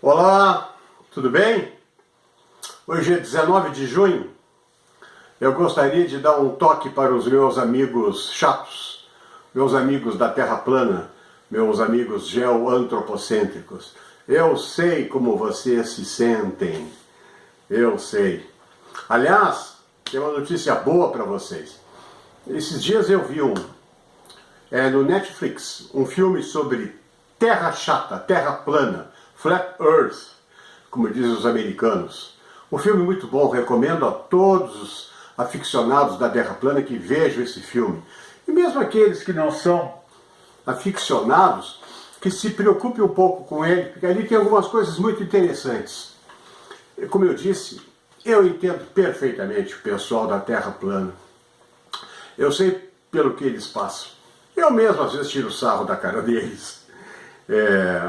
Olá, tudo bem? Hoje é 19 de junho. Eu gostaria de dar um toque para os meus amigos chatos, meus amigos da Terra plana, meus amigos geoantropocêntricos. Eu sei como vocês se sentem, eu sei. Aliás, tem uma notícia boa para vocês. Esses dias eu vi no Netflix um filme sobre terra chata, terra plana, Flat Earth, como dizem os americanos. Um filme muito bom, recomendo a todos os aficionados da Terra plana que vejam esse filme. E mesmo aqueles que não são aficionados, que se preocupem um pouco com ele, porque ali tem algumas coisas muito interessantes. Como eu disse, eu entendo perfeitamente o pessoal da Terra plana. Eu sei pelo que eles passam. Eu mesmo às vezes tiro sarro da cara deles.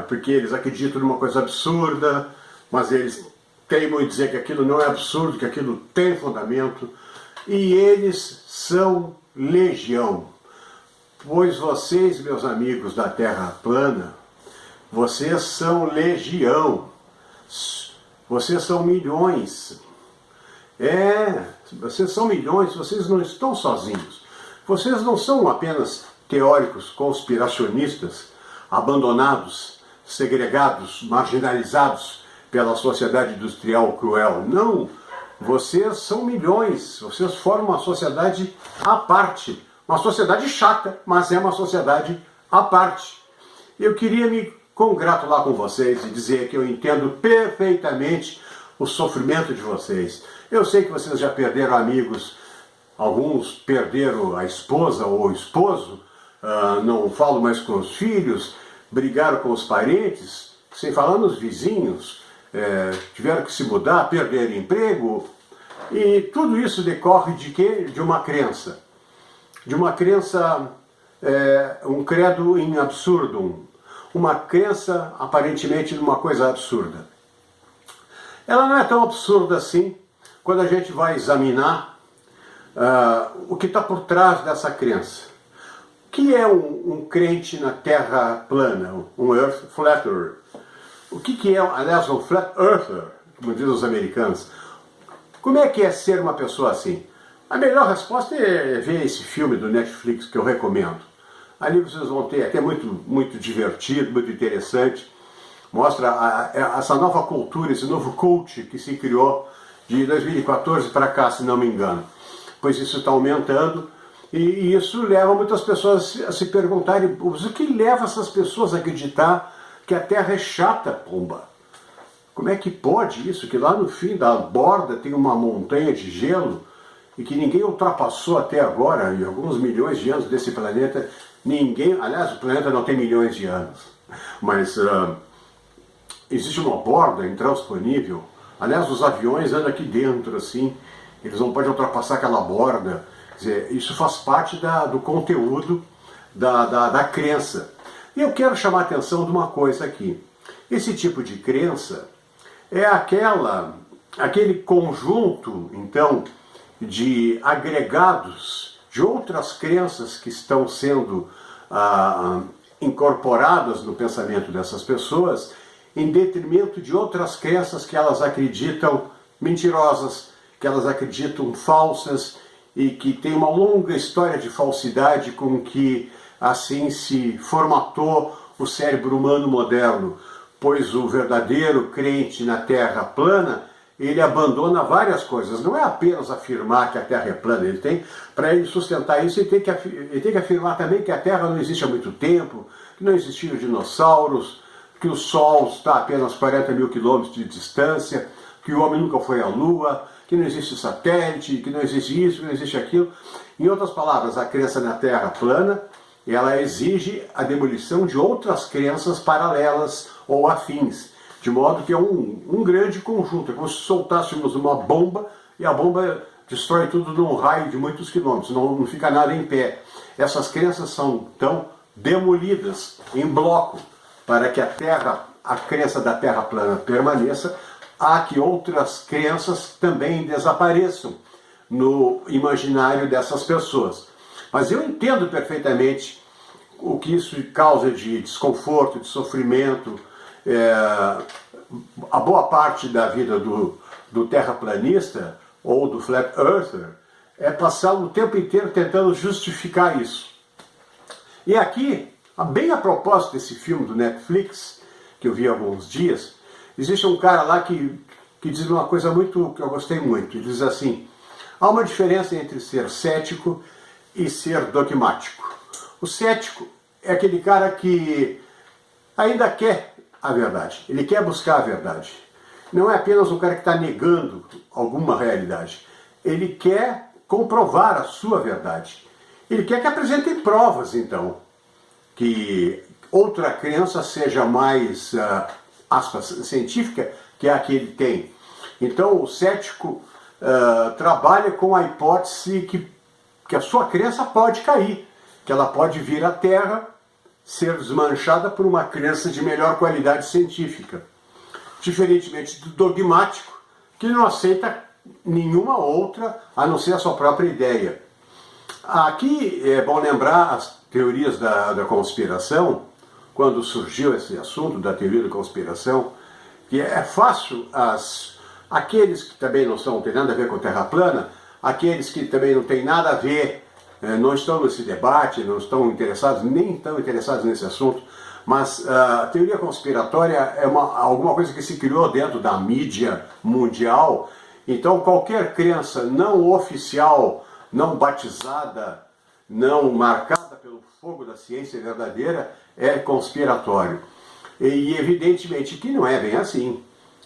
Porque eles acreditam numa coisa absurda, mas eles teimam em dizer que aquilo não é absurdo, que aquilo tem fundamento, e eles são legião. Pois vocês, meus amigos da Terra plana, vocês são legião, vocês são milhões. Vocês são milhões, vocês não estão sozinhos. Vocês não são apenas teóricos conspiracionistas, abandonados, segregados, marginalizados pela sociedade industrial cruel. Não, vocês são milhões, vocês formam uma sociedade à parte, uma sociedade chata, mas é uma sociedade à parte. Eu queria me congratular com vocês e dizer que eu entendo perfeitamente o sofrimento de vocês. Eu sei que vocês já perderam amigos, alguns perderam a esposa ou o esposo, não falo mais com os filhos, brigaram com os parentes, sem falar nos vizinhos, tiveram que se mudar, perderam emprego, e tudo isso decorre de quê? De uma crença. De uma crença, um credo in absurdum, uma crença aparentemente numa coisa absurda. Ela não é tão absurda assim quando a gente vai examinar o que está por trás dessa crença. O que é um crente na Terra plana, um Flat Earth? O que é, aliás, um Flat Earther, como dizem os americanos? Como é que é ser uma pessoa assim? A melhor resposta é ver esse filme do Netflix que eu recomendo. Ali vocês vão ter até muito divertido, muito interessante. Mostra essa nova cultura, esse novo coach que se criou de 2014 para cá, se não me engano. Pois isso está aumentando. E isso leva muitas pessoas a se perguntarem, o que leva essas pessoas a acreditar que a Terra é chata, pomba? Como é que pode isso? Que lá no fim da borda tem uma montanha de gelo e que ninguém ultrapassou até agora, em alguns milhões de anos desse planeta, aliás, o planeta não tem milhões de anos, mas existe uma borda intransponível. Aliás, os aviões andam aqui dentro, assim, eles não podem ultrapassar aquela borda. Quer dizer, isso faz parte do conteúdo da crença. E eu quero chamar a atenção de uma coisa aqui. Esse tipo de crença é aquele conjunto, então, de agregados de outras crenças que estão sendo incorporadas no pensamento dessas pessoas, em detrimento de outras crenças que elas acreditam mentirosas, que elas acreditam falsas, e que tem uma longa história de falsidade com que assim se formatou o cérebro humano moderno, pois o verdadeiro crente na Terra plana, ele abandona várias coisas, não é apenas afirmar que a Terra é plana, para ele sustentar isso, ele tem que afirmar também que a Terra não existe há muito tempo, que não existiram dinossauros, que o Sol está a apenas 40 mil quilômetros de distância, que o homem nunca foi à Lua, que não existe satélite, que não existe isso, que não existe aquilo. Em outras palavras, a crença na Terra plana, ela exige a demolição de outras crenças paralelas ou afins, de modo que é um grande conjunto, é como se soltássemos uma bomba e a bomba destrói tudo num raio de muitos quilômetros, não fica nada em pé. Essas crenças são, então, demolidas em bloco, para que a crença da Terra plana permaneça, há que outras crenças também desapareçam no imaginário dessas pessoas. Mas eu entendo perfeitamente o que isso causa de desconforto, de sofrimento, a boa parte da vida do terraplanista ou do flat earther é passar o tempo inteiro tentando justificar isso. E aqui, bem a propósito desse filme do Netflix, que eu vi há alguns dias, existe um cara lá que diz uma coisa que eu gostei muito. Ele diz assim: há uma diferença entre ser cético e ser dogmático. O cético é aquele cara que ainda quer a verdade, ele quer buscar a verdade. Não é apenas um cara que está negando alguma realidade, ele quer comprovar a sua verdade. Ele quer que apresentem provas, então, que outra crença seja mais, aspas, científica que a que ele tem. Então o cético trabalha com a hipótese que a sua crença pode cair, que ela pode vir à Terra, ser desmanchada por uma crença de melhor qualidade científica. Diferentemente do dogmático, que não aceita nenhuma outra a não ser a sua própria ideia. Aqui é bom lembrar as teorias da conspiração, quando surgiu esse assunto da teoria da conspiração, que é fácil aqueles que também não têm nada a ver com terra plana, aqueles que também não têm nada a ver, não estão nesse debate, não estão interessados, nem estão interessados nesse assunto, mas a teoria conspiratória é alguma coisa que se criou dentro da mídia mundial. Então qualquer crença não oficial, não batizada, não marcada pelo fogo da ciência verdadeira é conspiratório. E evidentemente que não é bem assim.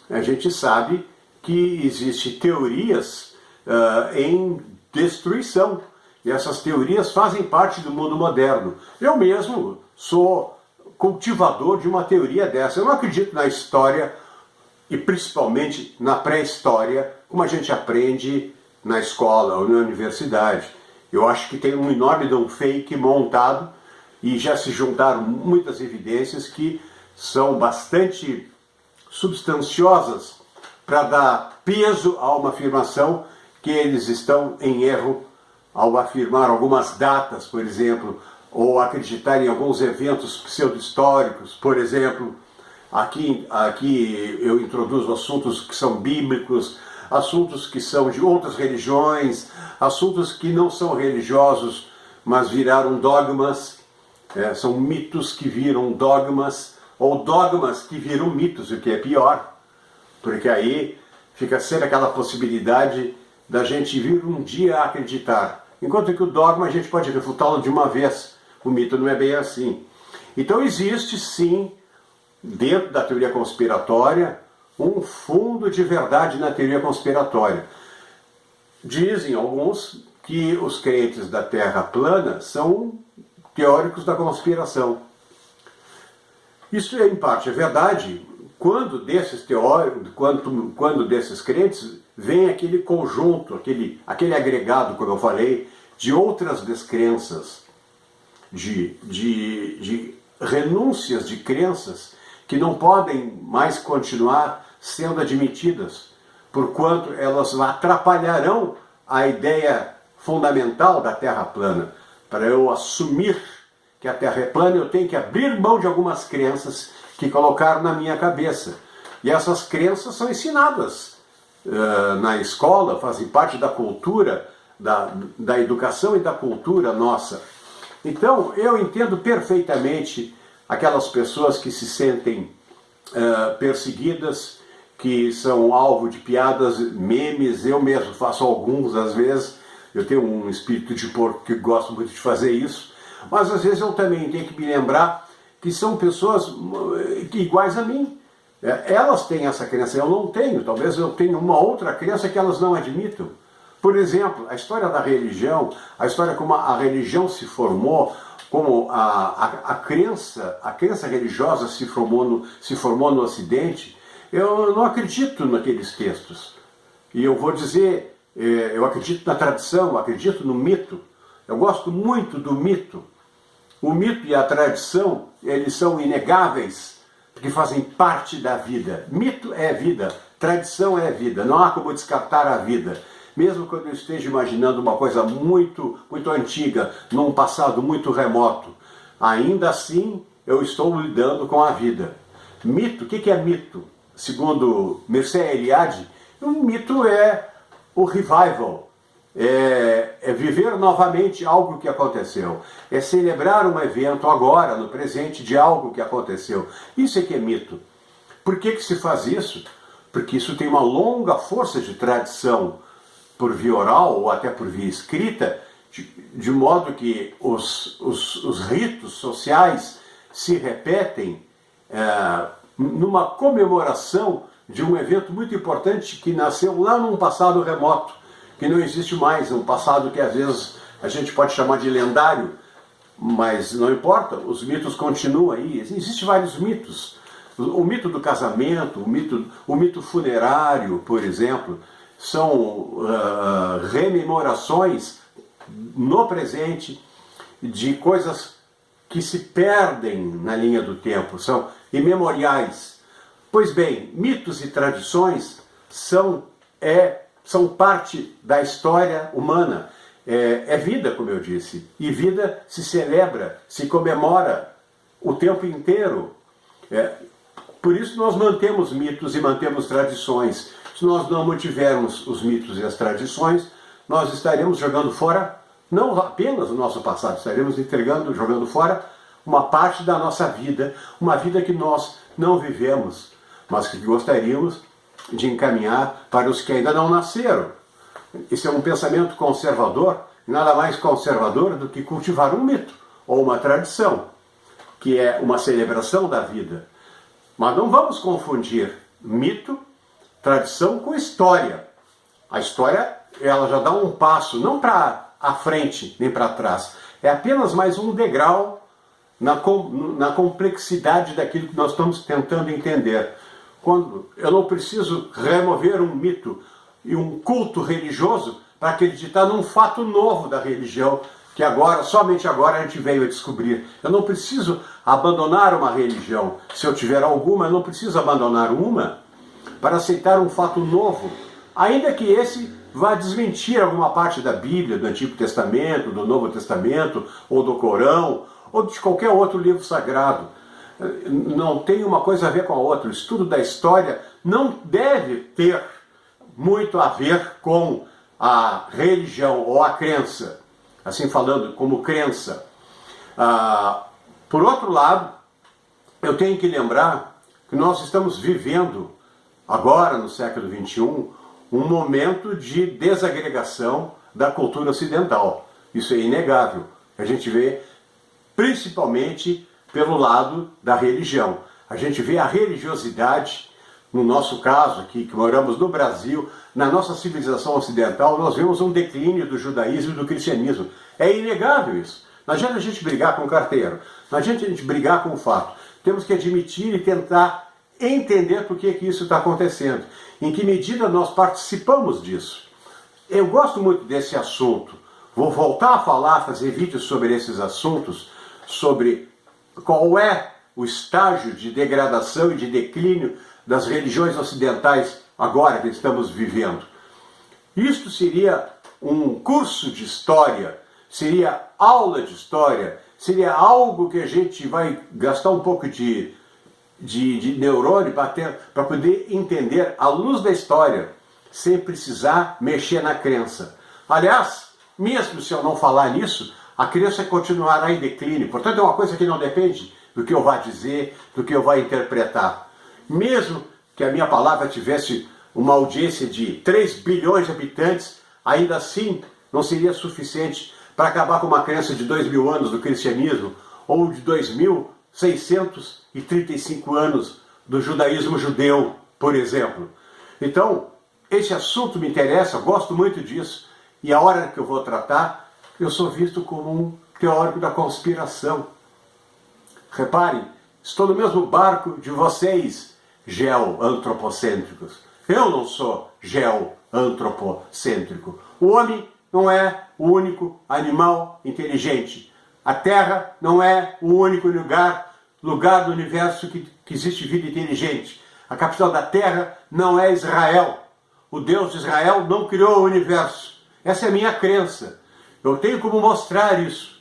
A gente sabe que existem teorias em destruição. E essas teorias fazem parte do mundo moderno. Eu mesmo sou cultivador de uma teoria dessa. Eu não acredito na história, e principalmente na pré-história, como a gente aprende na escola ou na universidade. Eu acho que tem um enorme fake montado e já se juntaram muitas evidências que são bastante substanciosas para dar peso a uma afirmação que eles estão em erro ao afirmar algumas datas, por exemplo, ou acreditar em alguns eventos pseudo-históricos. Por exemplo, aqui eu introduzo assuntos que são bíblicos, assuntos que são de outras religiões, assuntos que não são religiosos, mas viraram dogmas, são mitos que viram dogmas, ou dogmas que viram mitos, o que é pior, porque aí fica sempre aquela possibilidade da gente vir um dia a acreditar, enquanto que o dogma a gente pode refutá-lo de uma vez, o mito não é bem assim. Então existe sim, dentro da teoria conspiratória, um fundo de verdade na teoria conspiratória. Dizem alguns que os crentes da Terra plana são teóricos da conspiração. Isso em parte é verdade quando desses teóricos, quando desses crentes vem aquele conjunto, aquele agregado, como eu falei, de outras descrenças, de renúncias de crenças que não podem mais continuar sendo admitidas, porquanto elas atrapalharão a ideia fundamental da Terra plana. Para eu assumir que a Terra é plana, eu tenho que abrir mão de algumas crenças que colocaram na minha cabeça. E essas crenças são ensinadas na escola, fazem parte da cultura, da educação e da cultura nossa. Então, eu entendo perfeitamente aquelas pessoas que se sentem perseguidas, que são alvo de piadas, memes. Eu mesmo faço alguns, às vezes. Eu tenho um espírito de porco que gosto muito de fazer isso. Mas às vezes eu também tenho que me lembrar que são pessoas iguais a mim. Elas têm essa crença, eu não tenho. Talvez eu tenha uma outra crença que elas não admitam. Por exemplo, a história da religião, a história como a religião se formou, como a crença religiosa se formou no Ocidente. Eu não acredito naqueles textos. E eu vou dizer, eu acredito na tradição, eu acredito no mito. Eu gosto muito do mito. O mito e a tradição, eles são inegáveis, porque fazem parte da vida. Mito é vida, tradição é vida, não há como descartar a vida. Mesmo quando eu esteja imaginando uma coisa muito, muito antiga, num passado muito remoto, ainda assim eu estou lidando com a vida. Mito, o que é mito? segundo Mircea Eliade, um mito é o revival, é viver novamente algo que aconteceu, é celebrar um evento agora, no presente, de algo que aconteceu. Isso é que é mito. Por que se faz isso? Porque isso tem uma longa força de tradição por via oral ou até por via escrita, de modo que os ritos sociais se repetem numa comemoração de um evento muito importante que nasceu lá num passado remoto, que não existe mais, um passado que às vezes a gente pode chamar de lendário, mas não importa, os mitos continuam aí. Existem vários mitos. O mito do casamento, o mito funerário, por exemplo, são rememorações no presente de coisas que se perdem na linha do tempo, são imemoriais. Pois bem, mitos e tradições são parte da história humana. É vida, como eu disse, e vida se celebra, se comemora o tempo inteiro. Por isso nós mantemos mitos e mantemos tradições. Se nós não mantivermos os mitos e as tradições, nós estaremos jogando fora não apenas o nosso passado, estaremos jogando fora uma parte da nossa vida, uma vida que nós não vivemos, mas que gostaríamos de encaminhar para os que ainda não nasceram. Esse é um pensamento conservador, nada mais conservador do que cultivar um mito ou uma tradição, que é uma celebração da vida. Mas não vamos confundir mito, tradição com história. A história, ela já dá um passo, não para a frente nem para trás. É apenas mais um degrau na complexidade daquilo que nós estamos tentando entender. Quando eu não preciso remover um mito e um culto religioso para acreditar num fato novo da religião, que somente agora a gente veio a descobrir. Eu não preciso abandonar uma religião. Se eu tiver alguma, eu não preciso abandonar uma para aceitar um fato novo, ainda que esse vá desmentir alguma parte da Bíblia, do Antigo Testamento, do Novo Testamento, ou do Corão, ou de qualquer outro livro sagrado. Não tem uma coisa a ver com a outra. O estudo da história não deve ter muito a ver com a religião ou a crença, assim falando como crença. Por outro lado, eu tenho que lembrar que nós estamos vivendo, agora no século XXI, um momento de desagregação da cultura ocidental. Isso é inegável. A gente vê principalmente pelo lado da religião. A gente vê a religiosidade, no nosso caso aqui, que moramos no Brasil, na nossa civilização ocidental, nós vemos um declínio do judaísmo e do cristianismo. É inegável isso. Não adianta a gente brigar com o carteiro, não adianta a gente brigar com o fato. Temos que admitir e tentar entender por que isso está acontecendo. Em que medida nós participamos disso. Eu gosto muito desse assunto. Vou voltar a falar, fazer vídeos sobre esses assuntos, sobre qual é o estágio de degradação e de declínio das religiões ocidentais agora que estamos vivendo. Isto seria um curso de história, seria aula de história, seria algo que a gente vai gastar um pouco de neurônio para poder entender à luz da história, sem precisar mexer na crença. Aliás, mesmo se eu não falar nisso, a crença continuará em declínio. Portanto, é uma coisa que não depende do que eu vá dizer, do que eu vá interpretar. Mesmo que a minha palavra tivesse uma audiência de 3 bilhões de habitantes, ainda assim não seria suficiente para acabar com uma crença de 2.000 anos do cristianismo, ou de 2.635 anos do judaísmo judeu, por exemplo. Então, esse assunto me interessa, eu gosto muito disso, e a hora que eu vou tratar, eu sou visto como um teórico da conspiração. Reparem, estou no mesmo barco de vocês, geoantropocêntricos. Eu não sou geoantropocêntrico. O homem não é o único animal inteligente. A Terra não é o único lugar do universo que existe vida inteligente. A capital da Terra não é Israel. O Deus de Israel não criou o universo. Essa é a minha crença. Eu tenho como mostrar isso.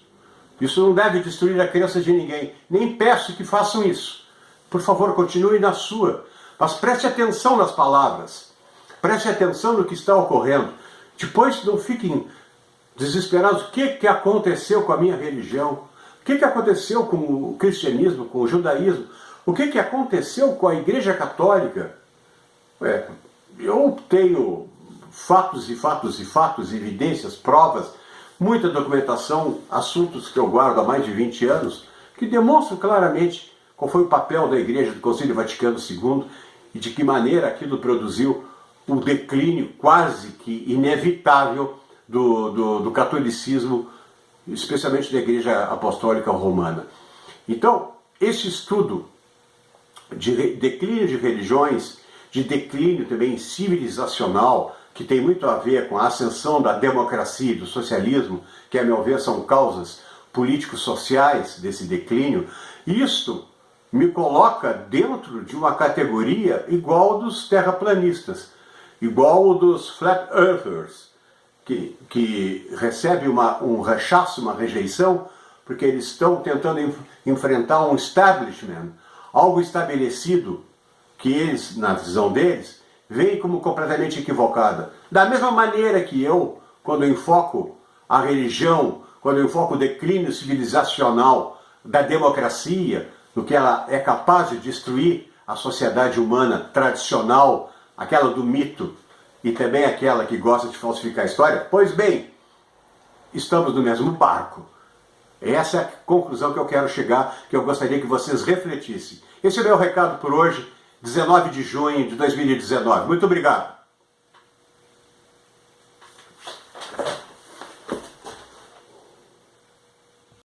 Isso não deve destruir a crença de ninguém. Nem peço que façam isso. Por favor, continue na sua. Mas preste atenção nas palavras, preste atenção no que está ocorrendo. Depois não fiquem desesperados. O que aconteceu com a minha religião? O que aconteceu com o cristianismo, com o judaísmo? O que aconteceu com a Igreja Católica? Eu tenho fatos e fatos e fatos, evidências, provas, muita documentação, assuntos que eu guardo há mais de 20 anos, que demonstram claramente qual foi o papel da Igreja do Concílio Vaticano II e de que maneira aquilo produziu um declínio quase que inevitável do catolicismo, especialmente da Igreja Apostólica Romana. Então, esse estudo de declínio de religiões, de declínio também civilizacional, que tem muito a ver com a ascensão da democracia e do socialismo, que a meu ver são causas políticos-sociais desse declínio, isto me coloca dentro de uma categoria igual dos terraplanistas, igual dos flat earthers, que recebe um rechaço, uma rejeição, porque eles estão tentando enfrentar um establishment, algo estabelecido, que eles, na visão deles, veem como completamente equivocada. Da mesma maneira que eu, quando eu enfoco a religião, quando eu enfoco o declínio civilizacional da democracia, do que ela é capaz de destruir a sociedade humana tradicional, aquela do mito, e também aquela que gosta de falsificar a história, pois bem, estamos no mesmo barco. Essa é a conclusão que eu quero chegar, que eu gostaria que vocês refletissem. Esse é o meu recado por hoje, 19 de junho de 2019. Muito obrigado.